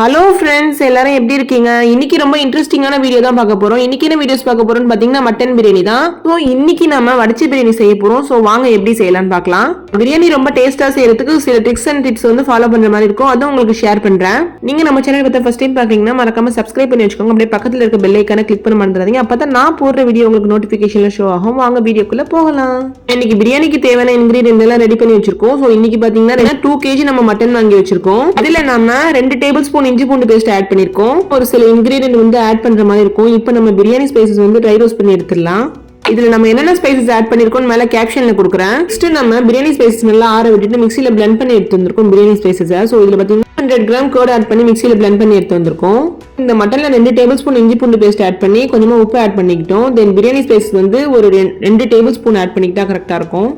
Hello friends, எல்லாரும் எப்படி இருக்கீங்க? இன்னைக்கு ரொம்ப இன்ட்ரெஸ்டிங்கான வீடியோ தான் பார்க்க போறோம். இன்னைக்கு என்ன வீடியோஸ் பார்க்க போறோம்னு பாத்தீங்கன்னா மட்டன் பிரியாணி தான். ஸோ இன்னைக்கு நம்ம வடிச்ச பிரியாணி செய்ய போறோம். ஸோ வாங்க எப்படி செய்யலாம்னு பார்க்கலாம். பிரியாணி ரொம்ப டேஸ்டா செய்யறதுக்கு சில ட்ரிக்ஸ் அண்ட் டிப்ஸ் வந்து ஃபாலோ பண்ற மாதிரி இருக்கும். அதுவும் உங்களுக்கு ஷேர் பண்றேன். நீங்க நம்ம சேனல் பத்தி ஃபர்ஸ்ட் டைம் பாக்கீங்கன்னா மறக்காம சப்ஸ்கிரைப் பண்ணி வச்சுக்கோங்க. அப்படியே பக்கத்துல இருக்க பெல் ஐக்கான கிளிக் பண்ண மறந்துடாதீங்க. அப்பதான் நான் போடுற வீடியோ உங்களுக்கு நோட்டிபிகேஷன்ல ஷோ ஆகும். வாங்க வீடியோக்குள்ள போகலாம். இன்னைக்கு பிரியாணிக்கு தேவையான இன்கிரீடியன்ட் எல்லாம் ரெடி பண்ணி வச்சிருக்கோம். ஸோ இன்னைக்கு பாத்தீங்கன்னா 2 kg நம்ம மட்டன் வாங்கி வச்சிருக்கோம். இதுல நம்ம 2 டேபிள் ஸ்பூன் இஞ்சி பூண்டு பேஸ்ட் ஆட் பண்ணிருக்கோம். ஒரு சில இன்கிரிடியன்ட் வந்து ஆட் பண்ற மாதிரி இருக்கும். இப்போ நம்ம பிரியாணி ஸ்பைசஸ் வந்து ட்ரை ரோஸ்ட் பண்ணி எடுத்துடலாம். இதுல நம்ம என்னென்ன ஸ்பைசஸ் ஆட் பண்ணிருக்கோம் மேல கேப்ஷன்ல கொடுக்குறேன். நெக்ஸ்ட் நம்ம பிரியாணி ஸ்பைசஸ் நல்லா ஆற விட்டுட்டு மிக்ஸில பிளெண்ட் பண்ணி எடுத்து வந்திருக்கோம் பிரியாணி ஸ்பைசஸ். சோ இதுல பாத்தீங்கன்னா 100 கிராம் கர்ட் ஆட் பண்ணி மிக்ஸில பிளெண்ட் பண்ணி எடுத்து வந்திருக்கோம். இந்த மட்டன்ல 2 டேபிள் ஸ்பூன் இஞ்சி பூண்டு பேஸ்ட் ஆட் பண்ணி கொஞ்சமா உப்பு ஆட் பண்ணிக்கிட்டோம். தென் பிரியாணி ஸ்பைசஸ் வந்து ஒரு 2 டேபிள் ஸ்பூன் ஆட் பண்ணிக்கிட்டா கரெக்டா இருக்கும்.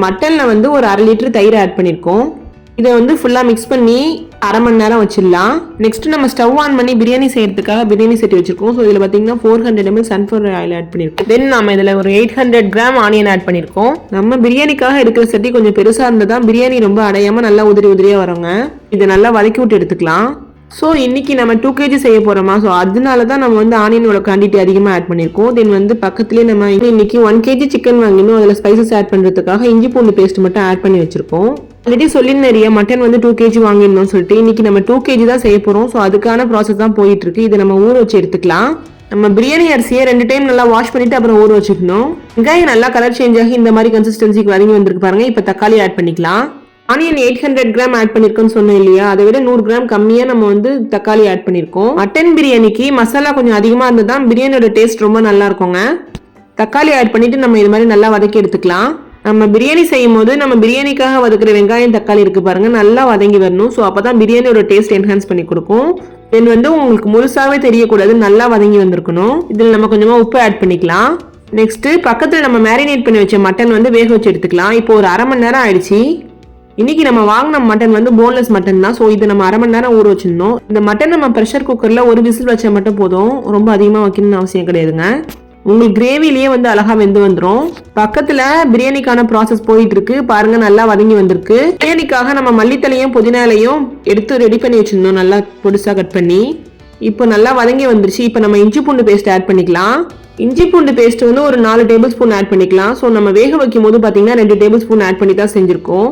மட்டன்ல வந்து ஒரு 1/2 லிட்டர் தயிர் ஆட் பண்ணிருக்கோம். இதை வந்து ஃபுல்லா மிக்ஸ் பண்ணி அரை மணி நேரம் வச்சிடலாம். நெக்ஸ்ட் நம்ம ஸ்டவ் ஆன் பண்ணி பிரியாணி செய்யறதுக்காக பிரியாணி செட் வச்சிருக்கோம். ஸோ இதில் பார்த்தீங்கன்னா 400 ml சன்ஃப்ளவர் ஆயில் ஆட் பண்ணிருக்கோம். தென் நம்ம இதில் ஒரு 800 கிராம் ஆனியன் ஆட் பண்ணிருக்கோம். நம்ம பிரியாணிக்காக எடுக்கிற சட்டி கொஞ்சம் பெருசாக இருந்தால் தான் பிரியாணி ரொம்ப அடையாம நல்லா உதிரியாக வருங்க. இதை நல்லா வதக்கி விட்டு எடுத்துக்கலாம். ஸோ இன்னைக்கு நம்ம 2 kg செய்ய போறோமா, ஸோ அதனால தான் நம்ம வந்து ஆனியனோட குவான்டிட்டி அதிகமாக ஆட் பண்ணியிருக்கோம். தென் வந்து பக்கத்துலேயே நம்ம இன்னைக்கு 1 kg சிக்கன் வாங்கினோம். அதில் ஸ்பைசஸ் ஆட் பண்ணுறதுக்காக இஞ்சி பூண்டு பேஸ்ட் மட்டும் ஆட் பண்ணி வச்சிருக்கோம். ஆல்ரெடி சொல்லிருந்தேன் மட்டன் வந்து 2 kg வாங்கிடணும் சொல்லிட்டு. இன்னைக்கு நம்ம 2 kg தான் செய்ய போறோம். ஸோ அதுக்கான ப்ராசஸ் தான் போயிட்டு இருக்கு. இதை நம்ம ஊற வச்சு எடுத்துக்கலாம். நம்ம பிரியாணி அரிசியை 2 டைம் நல்லா வாஷ் பண்ணிட்டு அப்புறம் ஊற வச்சுக்கணும். வெங்காயம் நல்லா கலர் சேஞ்ச் ஆகி இந்த மாதிரி கன்சிஸ்டன்சிக்கு வதங்கி வந்திருக்கு பாருங்க. இப்போ தக்காளி ஆட் பண்ணிக்கலாம். ஆனியன் 800 கிராம் ஆட் பண்ணிருக்கோம்னு சொன்னோம் இல்லையா, அதை விட 100 கிராம் கம்மியா நம்ம வந்து தக்காளி ஆட் பண்ணிருக்கோம். மட்டன் பிரியாணிக்கு மசாலா கொஞ்சம் அதிகமா இருந்தா தான் பிரியாணியோட டேஸ்ட் ரொம்ப நல்லா இருக்குங்க. தக்காளி ஆட் பண்ணிட்டு நம்ம இது மாதிரி நல்லா வதக்கி எடுத்துக்கலாம். நம்ம பிரியாணி செய்யும் போது நம்ம பிரியாணிக்காக வதக்குற வெங்காயம் தக்காளி இருக்கு பாருங்க, நல்லா வதங்கி வரணும். ஸோ அப்பதான் பிரியாணியோட டேஸ்ட் என்ஹான்ஸ் பண்ணி கொடுக்கும். தென் வந்து உங்களுக்கு முழுசாவே தெரியக்கூடாது, நல்லா வதங்கி வந்திருக்கணும். இதில் நம்ம கொஞ்சமா உப்பு ஆட் பண்ணிக்கலாம். நெக்ஸ்ட் பக்கத்தில் நம்ம மேரினேட் பண்ணி வச்ச மட்டன் வந்து வேக வச்சு எடுத்துக்கலாம். இப்போ ஒரு அரை மணி நேரம் ஆயிடுச்சு. இன்னைக்கு நம்ம வாங்கின மட்டன் வந்து போன்லெஸ் மட்டன் தான். ஸோ இது நம்ம அரை மணி நேரம் ஊற வச்சிருந்தோம். இந்த மட்டன் நம்ம ப்ரெஷர் குக்கர்ல ஒரு விசில் வச்சா மட்டும் போதும், ரொம்ப அதிகமாக வைக்கணும்னு அவசியம் கிடையாதுங்க. உங்களுக்கு கிரேவிலேயே வந்து அழகா வெந்து வந்துடும். பக்கத்துல பிரியாணிக்கான ப்ராசஸ் போயிட்டு இருக்கு பாருங்க, நல்லா வதங்கி வந்திருக்கு. பிரியாணிக்காக நம்ம மல்லித்தலையும் புதினாலையும் எடுத்து ரெடி பண்ணி வச்சிருந்தோம், நல்லா பொடிசா கட் பண்ணி. இப்போ நல்லா வதங்கி வந்துருச்சு. இப்போ நம்ம இஞ்சி பூண்டு பேஸ்ட் ஆட் பண்ணிக்கலாம். இஞ்சி பூண்டு பேஸ்ட் வந்து ஒரு 4 டேபிள் ஸ்பூன் ஆட் பண்ணிக்கலாம். ஸோ நம்ம வேக வைக்கும் போது பாத்தீங்கன்னா 2 டேபிள் ஸ்பூன் ஆட் பண்ணி தான் செஞ்சிருக்கோம்.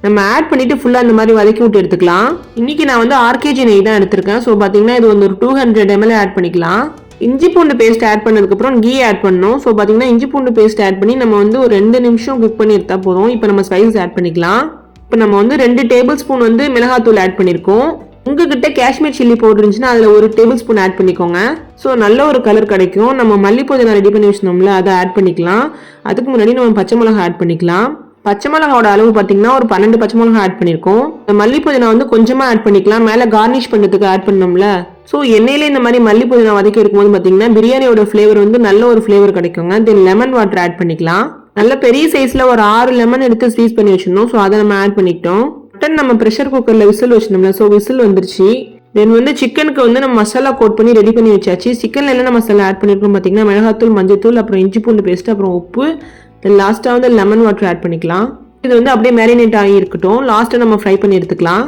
நம்ம ஆட் பண்ணிட்டு ஃபுல்லா இந்த மாதிரி வதக்கி விட்டு எடுத்துக்கலாம். இன்னைக்கு நான் வந்து 6 kg நெய் தான் எடுத்திருக்கேன். ஸோ பாத்தீங்கன்னா இது வந்து ஒரு 200 ml ஆட் பண்ணிக்கலாம். இஞ்சி பூண்டு பேஸ்ட் ஆட் பண்ணதுக்கு அப்புறம் கீ ஆட் பண்ணணும். ஸோ பாத்தீங்கன்னா இஞ்சி பூண்டு பேஸ்ட் ஆட் பண்ணி நம்ம வந்து ஒரு 2 நிமிஷம் குக் பண்ணி எடுத்தா போதும். இப்போ நம்ம ஸ்பைசஸ் ஆட் பண்ணிக்கலாம். இப்போ நம்ம வந்து 2 டேபிள் ஸ்பூன் வந்து மிளகாத்தூள் ஆட் பண்ணிருக்கோம். உங்ககிட்ட காஷ்மீர் சில்லி பவுடர் இருந்துச்சுன்னா அதில் 1 டேபிள் ஸ்பூன் ஆட் பண்ணிக்கோங்க. ஸோ நல்ல ஒரு கலர் கிடைக்கும். நம்ம மல்லி புதினா ரெடி பண்ணி வச்சிருந்தோம்ல, அதை ஆட் பண்ணிக்கலாம். அதுக்கு முன்னாடி நம்ம பச்சை மிளகா ஆட் பண்ணிக்கலாம். பச்சை மிளகாவோட அளவு பார்த்தீங்கன்னா ஒரு 12 பச்சை மிளகா ஆட் பண்ணிருக்கோம். மல்லி புதினா வந்து கொஞ்சமா ஆட் பண்ணிக்கலாம், மேலே கார்னிஷ் பண்ணுறதுக்கு ஆட் பண்ணோம்ல. ஸோ எண்ணெயில இந்த மாதிரி மல்லி புதினா வதக்கி இருக்கும்போது பார்த்தீங்கன்னா பிரியாணியோட ஃப்ளேவர் வந்து நல்ல ஒரு ஃப்ளேவர் கிடைக்குங்க. தென் லெமன் வாட்டர் ஆட் பண்ணிக்கலாம். நல்ல பெரிய சைஸ்ல ஒரு 6 லெமன் எடுத்து ஸ்வீஸ் பண்ணி வச்சிருந்தோம். ஸோ அதை நம்ம ஆட் பண்ணிக்கிட்டோம். மட்டன் நம்ம ப்ரெஷர் குக்கர்ல விசில் வச்சிருந்தோம்ல, ஸோ விசில் வந்துருச்சு. தென் வந்து சிக்கனுக்கு வந்து நம்ம மசாலா கோட் பண்ணி ரெடி பண்ணி வச்சாச்சு. சிக்கன்ல என்னென்ன மசாலா ஆட் பண்ணிருக்கோம் பார்த்தீங்கன்னா மிளகாத்தூள், மஞ்சத்தூள், அப்புறம் இஞ்சி பூண்டு பேஸ்ட், அப்புறம் உப்பு, லாஸ்ட்டாக வந்து லெமன் வாட்டர் ஆட் பண்ணிக்கலாம். இது வந்து அப்படியே மேரினேட் ஆகி இருக்கட்டும். லாஸ்ட்டாக நம்ம ஃப்ரை பண்ணி எடுத்துக்கலாம்.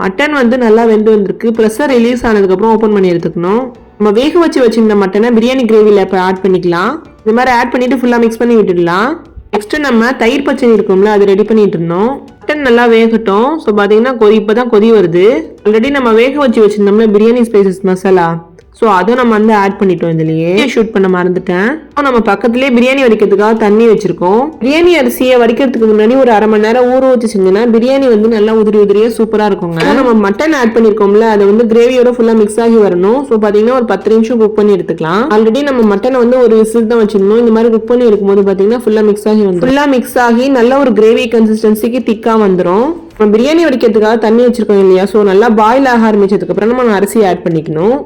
மட்டன் வந்து நல்லா வெந்து வந்திருக்கு. ப்ரெஷர் ரிலீஸ் ஆனதுக்கப்புறம் ஓப்பன் பண்ணி எடுத்துக்கணும். நம்ம வேக வச்சிருந்த மட்டனை பிரியாணி கிரேவியில் இப்போ ஆட் பண்ணிக்கலாம். இந்த மாதிரி ஆட் பண்ணிட்டு ஃபுல்லாக மிக்ஸ் பண்ணி விட்டுடலாம். நெக்ஸ்ட் நம்ம தயிர் பச்சடி இருக்கும்ல, அது ரெடி பண்ணிட்டு இருந்தோம். மட்டன் நல்லா வேகட்டும். ஸோ பார்த்தீங்கன்னா இப்போதான் கொதி வருது. ஆல்ரெடி நம்ம வேக வச்சிருந்தோம்ல பிரியாணி ஸ்பைசஸ் மசாலா, ஸோ அதை நம்ம வந்து ஆட் பண்ணிட்டோம். இதுலயே ஷூட் பண்ண மறந்துட்டேன். நம்ம பக்கத்துலேயே பிரியாணி வடிக்கிறதுக்காக தண்ணி வச்சிருக்கோம். பிரியாணி அரிசியை வடிக்கிறதுக்கு முன்னாடி ஒரு அரை மணி நேரம் ஊற வச்சு செஞ்சோம்னா பிரியாணி வந்து நல்லா உதிரியா சூப்பரா இருக்குங்க. நம்ம மட்டன் ஆட் பண்ணிருக்கோம்ல, அது வந்து கிரேவியோட ஃபுல்லா மிக்ஸ் ஆகி வரணும். ஸோ பாத்தீங்கன்னா ஒரு 10 நிமிஷம் குக் பண்ணி எடுத்துக்கலாம். ஆல்ரெடி நம்ம மட்டனை வந்து ஒரு விசில் தான் வச்சிருந்தோம். இந்த மாதிரி குக் பண்ணி இருக்கும்போது பாத்தீங்கன்னா ஃபுல்லா மிக்ஸ் ஆகி நல்ல ஒரு கிரேவி கன்சிஸ்டன்சிக்கு திக்கா வந்துடும். நம்ம பிரியாணி வடிக்கிறதுக்காக தண்ணி வச்சிருக்கோம் இல்லையா, ஸோ நல்லா பாயில் ஆக ஆரம்பிச்சதுக்கு அப்புறம் நம்ம அரிசி ஆட் பண்ணிக்கணும்.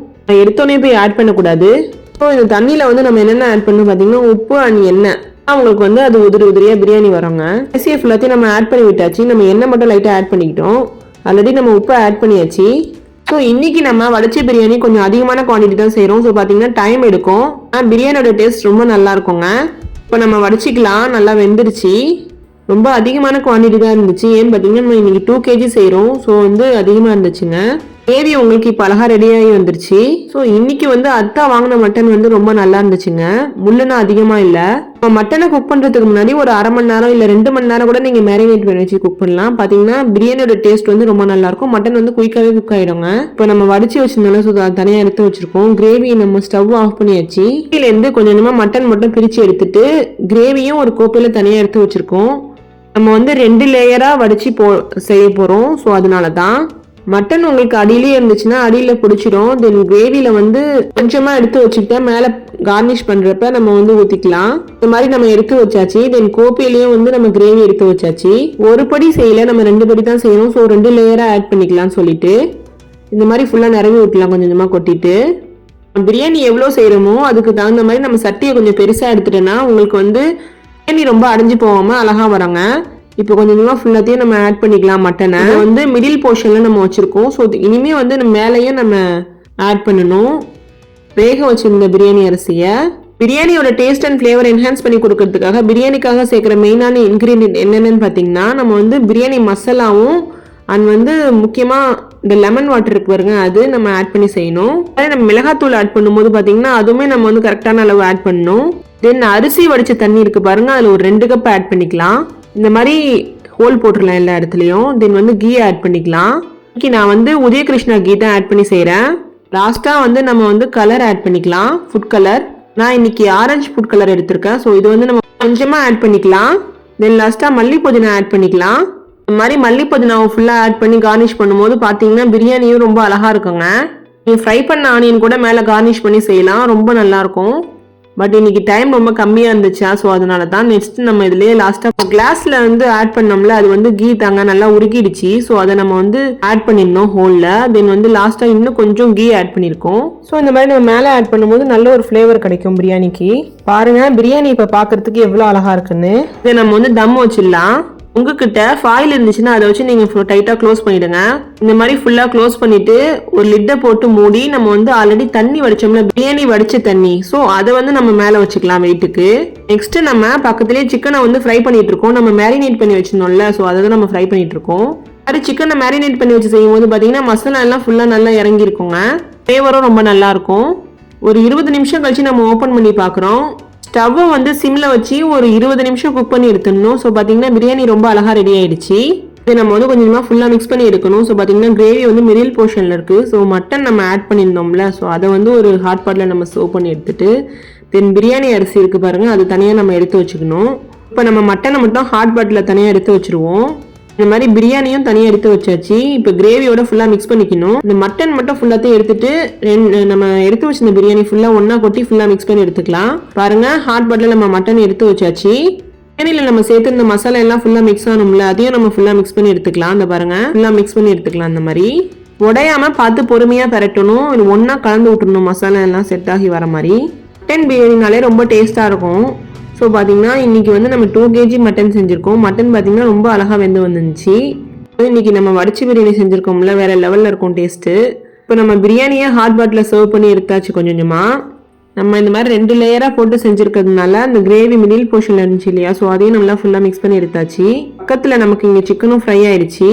எடுத்தோடனே போய் ஆட் பண்ணக்கூடாது. ஸோ இந்த தண்ணியில் வந்து நம்ம என்னென்ன ஆட் பண்ணணும் பார்த்தீங்கன்னா உப்பு அண்ட் எண்ணெய். அவங்களுக்கு வந்து அது உதிரியா பிரியாணி வரோங்க. அரிசியை ஃபுல்லாத்தையும் நம்ம ஆட் பண்ணி விட்டாச்சு. நம்ம எண்ணெய் மட்டும் லைட்டாக ஆட் பண்ணிக்கிட்டோம். ஆல்ரெடி நம்ம உப்பு ஆட் பண்ணியாச்சு. ஸோ இன்னைக்கு நம்ம வடிச்ச பிரியாணி கொஞ்சம் அதிகமான குவான்டிட்டி தான் செய்கிறோம். ஸோ பார்த்தீங்கன்னா டைம் எடுக்கும். பிரியாணியோட டேஸ்ட் ரொம்ப நல்லா இருக்குங்க. இப்போ நம்ம வடிச்சிக்கலாம். நல்லா வெந்துருச்சு. ரொம்ப அதிகமான குவான்டிட்டி தான் இருந்துச்சு. ஏன்னு பார்த்தீங்கன்னா நம்ம இன்னைக்கு 2 kg செய்கிறோம். ஸோ வந்து அதிகமாக இருந்துச்சுங்க. கிரேவி உங்களுக்கு இப்போ அழகா ரெடியாகி வந்துருச்சு. ஸோ இன்னைக்கு வந்து அத்தா வாங்கின மட்டன் வந்து ரொம்ப நல்லா இருந்துச்சுங்க. முள்ளுனா அதிகமா இல்லை. மட்டனை குக் பண்றதுக்கு முன்னாடி ஒரு 1/2 மணி நேரம் இல்லை 2 மணி நேரம் கூட நீங்க மேரினேட் பண்ணி வச்சு குக் பண்ணலாம். பாத்தீங்கன்னா பிரியாணியோட டேஸ்ட் வந்து ரொம்ப நல்லா இருக்கும். மட்டன் வந்து குயிக்காவே குக் ஆயிடுங்க. இப்போ நம்ம வடிச்சு வச்சிருந்தாலும் ஸோ தனியா எடுத்து வச்சிருக்கோம். கிரேவி நம்ம ஸ்டவ் ஆஃப் பண்ணியாச்சு. இருந்து கொஞ்சம் கொஞ்சமா மட்டன் மட்டும் பிரிச்சு எடுத்துட்டு கிரேவியும் ஒரு கோப்பையில தனியா எடுத்து வச்சிருக்கோம். நம்ம வந்து 2 லேயரா வடிச்சு செய்ய போறோம். ஸோ அதனாலதான் மட்டன் உங்களுக்கு அடியிலே இருந்துச்சுன்னா அடியில பிடிச்சிடும். தென் கிரேவில வந்து கொஞ்சமா எடுத்து வச்சுக்கிட்டா மேல கார்னிஷ் பண்றப்ப நம்ம வந்து ஊத்திக்கலாம். இந்த மாதிரி நம்ம எடுத்து வச்சாச்சு. தென் கோப்பையிலயும் வந்து நம்ம கிரேவி எடுத்து வச்சாச்சு. ஒரு படி செய்யல, நம்ம 2 படி தான் செய்யணும். ஸோ 2 லேயரா ஆட் பண்ணிக்கலாம் சொல்லிட்டு இந்த மாதிரி ஃபுல்லா நிரவி ஊற்றலாம். கொஞ்சம் கொஞ்சமா கொட்டிட்டு பிரியாணி எவ்வளோ செய்யறோமோ அதுக்கு தகுந்த மாதிரி நம்ம சட்டியை கொஞ்சம் பெருசா எடுத்துட்டோம்னா உங்களுக்கு வந்து பிரியாணி ரொம்ப அடைஞ்சு போகாம அழகா வராங்க. இப்போ கொஞ்சம் கொஞ்சமாக ஃபுல்லாத்தையும் நம்ம ஆட் பண்ணிக்கலாம். மட்டனை வந்து மிடில் போர்ஷன்ல நம்ம வச்சிருக்கோம். ஸோ இனிமே வந்து மேலேயும் நம்ம ஆட் பண்ணணும். வேக வச்சிருந்த பிரியாணி அரிசியை பிரியாணியோட டேஸ்ட் அண்ட் ஃப்ளேவர் என்ஹான்ஸ் பண்ணி கொடுக்கறதுக்காக பிரியாணிக்காக சேர்க்குற மெயினான இன்கிரீடியன்ட் என்னென்னு பார்த்தீங்கன்னா நம்ம வந்து பிரியாணி மசாலாவும் அண்ட் வந்து முக்கியமாக இந்த லெமன் வாட்டர் இருக்கு பாருங்க அது நம்ம ஆட் பண்ணி செய்யணும். அதே நம்ம மிளகாத்தூள் ஆட் பண்ணும்போது பார்த்தீங்கன்னா அதுவுமே நம்ம வந்து கரெக்டான அளவு ஆட் பண்ணணும். தென் அரிசி வடிச்ச தண்ணி இருக்கு பாருங்க அதில் ஒரு 2 கப் ஆட் பண்ணிக்கலாம். இந்த மாதிரி ஹோல் போட்டுடலாம் எல்லா இடத்துலையும். தென் வந்து கீ ஆட் பண்ணிக்கலாம். இன்னைக்கு நான் வந்து உதய கிருஷ்ணா கீ தான் ஆட் பண்ணி செய்கிறேன். லாஸ்ட்டாக வந்து நம்ம வந்து கலர் ஆட் பண்ணிக்கலாம். ஃபுட் கலர் நான் இன்னைக்கு ஆரஞ்சு ஃபுட் கலர் எடுத்திருக்கேன். ஸோ இது வந்து நம்ம கொஞ்சமாக ஆட் பண்ணிக்கலாம். தென் லாஸ்ட்டாக மல்லி புதினா ஆட் பண்ணிக்கலாம். இந்த மாதிரி மல்லி புதினாவை ஃபுல்லாக ஆட் பண்ணி கார்னிஷ் பண்ணும்போது பார்த்தீங்கன்னா பிரியாணியும் ரொம்ப அழகாக இருக்குங்க. நீங்கள் ஃப்ரை பண்ண ஆனியன் கூட மேலே கார்னிஷ் பண்ணி செய்யலாம். ரொம்ப நல்லாயிருக்கும். பட் இன்னைக்கு டைம் ரொம்ப கம்மியாக இருந்துச்சா ஸோ அதனால தான் நெக்ஸ்ட் நம்ம இதுலேயே லாஸ்ட்டாக கிளாஸில் வந்து ஆட் பண்ணோம்ல அது வந்து கீ தாங்க நல்லா உருகிடுச்சு. ஸோ அதை நம்ம வந்து ஆட் பண்ணிடணும் ஹோலில். தென் வந்து லாஸ்ட்டாக இன்னும் கொஞ்சம் கீ ஆட் பண்ணியிருக்கோம். ஸோ இந்த மாதிரி நம்ம மேலே ஆட் பண்ணும்போது நல்ல ஒரு ஃப்ளேவர் கிடைக்கும் பிரியாணிக்கு. பாருங்கள் பிரியாணி இப்போ பார்க்குறதுக்கு எவ்வளோ அழகாக இருக்குன்னு. இதை நம்ம வந்து தம் வச்சிடலாம். உங்ககிட்ட ஃபாயில் இருந்துச்சுன்னா அதை வச்சு நீங்கள் டைட்டாக க்ளோஸ் பண்ணிடுங்க. இந்த மாதிரி ஃபுல்லாக க்ளோஸ் பண்ணிட்டு ஒரு லிட்டை போட்டு மூடி நம்ம வந்து ஆல்ரெடி தண்ணி வடிச்சோம்ல பிரியாணி வடிச்ச தண்ணி ஸோ அதை வந்து நம்ம மேலே வச்சுக்கலாம் வெயிட்டுக்கு. நெக்ஸ்ட் நம்ம பக்கத்துலேயே சிக்கனை வந்து ஃப்ரை பண்ணிட்டு இருக்கோம். நம்ம மேரினேட் பண்ணி வச்சிருந்தோம்ல ஸோ அதை தான் நம்ம ஃப்ரை பண்ணிட்டு இருக்கோம். அது சிக்கனை மேரினேட் பண்ணி வச்சு செய்யும் போது பார்த்தீங்கன்னா மசாலா எல்லாம் ஃபுல்லாக நல்லா இறங்கி இருக்குங்க. ஃப்ளேவரும் ரொம்ப நல்லா இருக்கும். ஒரு 20 நிமிஷம் கழிச்சு நம்ம ஓப்பன் பண்ணி பார்க்குறோம். ஸ்டவ்வை வந்து சிம்மில் வச்சு ஒரு 20 நிமிஷம் குக் பண்ணி எடுத்துடணும். ஸோ பார்த்தீங்கன்னா பிரியாணி ரொம்ப அழகாக ரெடி ஆயிடுச்சு. இதை நம்ம வந்து கொஞ்சமாக ஃபுல்லாக மிக்ஸ் பண்ணி எடுக்கணும். ஸோ பார்த்தீங்கன்னா கிரேவி வந்து மிடில் போர்ஷனில் இருக்குது. ஸோ மட்டன் நம்ம ஆட் பண்ணியிருந்தோம்ல ஸோ அதை வந்து ஒரு ஹாட் பாட்டில் நம்ம சர்வ் பண்ணி எடுத்துட்டு தென் பிரியாணி அரிசி இருக்குது பாருங்கள் அது தனியாக நம்ம எடுத்து வச்சுக்கணும். இப்போ நம்ம மட்டனை மட்டும் ஹாட் பாட்டில் தனியாக எடுத்து வச்சுருவோம். இந்த மாதிரி பிரியாணியும் தனியாக எடுத்து வச்சாச்சு. இப்போ கிரேவியோட ஃபுல்லாக மிக்ஸ் பண்ணிக்கணும். இந்த மட்டன் மட்டும் ஃபுல்லாத்தையும் எடுத்துட்டு நம்ம எடுத்து வச்சிருந்த பிரியாணி ஃபுல்லாக ஒன்றா கொட்டி ஃபுல்லாக மிக்ஸ் பண்ணி எடுத்துக்கலாம். பாருங்கள் ஹாட் பாட்டில் நம்ம மட்டன் எடுத்து வச்சாச்சு. பிரியாணியில் நம்ம சேர்த்து இந்த மசாலா எல்லாம் ஃபுல்லாக மிக்ஸ் ஆகணும்ல அதையும் நம்ம ஃபுல்லாக மிக்ஸ் பண்ணி எடுத்துக்கலாம். அந்த பாருங்கள் ஃபுல்லாக மிக்ஸ் பண்ணி எடுத்துக்கலாம். அந்த மாதிரி உடையாமல் பார்த்து பொறுமையாக பரட்டணும். இது ஒன்றா கலந்து விட்டுறணும் மசாலா எல்லாம் செட் ஆகி வர மாதிரி. மட்டன் பிரியாணினாலே ரொம்ப டேஸ்ட்டாக இருக்கும். ஸோ பார்த்தீங்கன்னா இன்றைக்கி வந்து நம்ம 2 kg மட்டன் செஞ்சுருக்கோம். மட்டன் பார்த்தீங்கன்னா ரொம்ப அழகாக வெந்து வந்துருந்துச்சு. இன்றைக்கி நம்ம வடிச்சு பிரியாணி செஞ்சுருக்கோம்ல வேறு லெவலில் இருக்கும் டேஸ்ட்டு. இப்போ நம்ம பிரியாணியை ஹாட் பாட்டில் சர்வ் பண்ணி எடுத்தாச்சு. கொஞ்சம் கொஞ்சமாக நம்ம இந்த மாதிரி 2 லேயராக போட்டு செஞ்சுருக்கிறதுனால அந்த கிரேவி மிடில் போர்ஷனில் இருந்துச்சு இல்லையா ஸோ அதையும் நல்லா ஃபுல்லாக மிக்ஸ் பண்ணி எடுத்தாச்சு. பக்கத்தில் நமக்கு இங்கே சிக்கனும் ஃப்ரை ஆயிடுச்சு.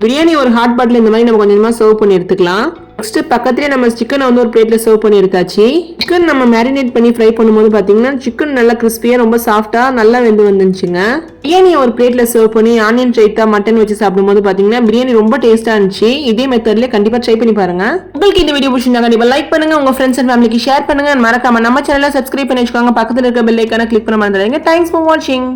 பிரியாணி ஒரு ஹாட் பாட்டில் இந்த மாதிரி நம்ம கொஞ்சம் கொஞ்சமாக சர்வ் பண்ணி எடுத்துக்கலாம். நெக்ஸ்ட் பக்கத்துலேயே நம்ம சிக்கனை வந்து ஒரு பிளேட்டில் சர்வ் பண்ணி எடுத்தாச்சு. சிக்கன் நம்ம மேரினேட் பண்ணி ஃப்ரை பண்ணும்போது பார்த்தீங்கன்னா சிக்கன் நல்லா கிறிஸ்பியாக ரொம்ப சாஃப்டாக நல்லா வெந்து வந்துருந்துச்சுங்க. பிரியாணியை ஒரு பிளேட்டில் சர்வ் பண்ணி ஆனியன் ரைத்தா மட்டன் வச்சு சாப்பிடும்போது பார்த்தீங்கன்னா பிரியாணி ரொம்ப டேஸ்ட்டாக இருந்துச்சு. இதே மெத்தட்லேயே கண்டிப்பாக ட்ரை பண்ணி பாருங்க. உங்களுக்கு இந்த வீடியோ பிடிச்சிருந்தா கண்டிப்பாக லைக் பண்ணுங்க, உங்கள் ஃப்ரெண்ட்ஸ் அண்ட் ஃபேமிலிக்கு ஷேர் பண்ணுங்க. மறக்காம நம்ம சேனலை சப்ஸ்கிரைப் பண்ணி வச்சுக்கோங்க. பக்கத்தில் இருக்க பெல் ஐக்கானை கிளிக் பண்ண மறந்துடாதீங்க. தேங்க்ஸ் ஃபார் வாட்சிங்.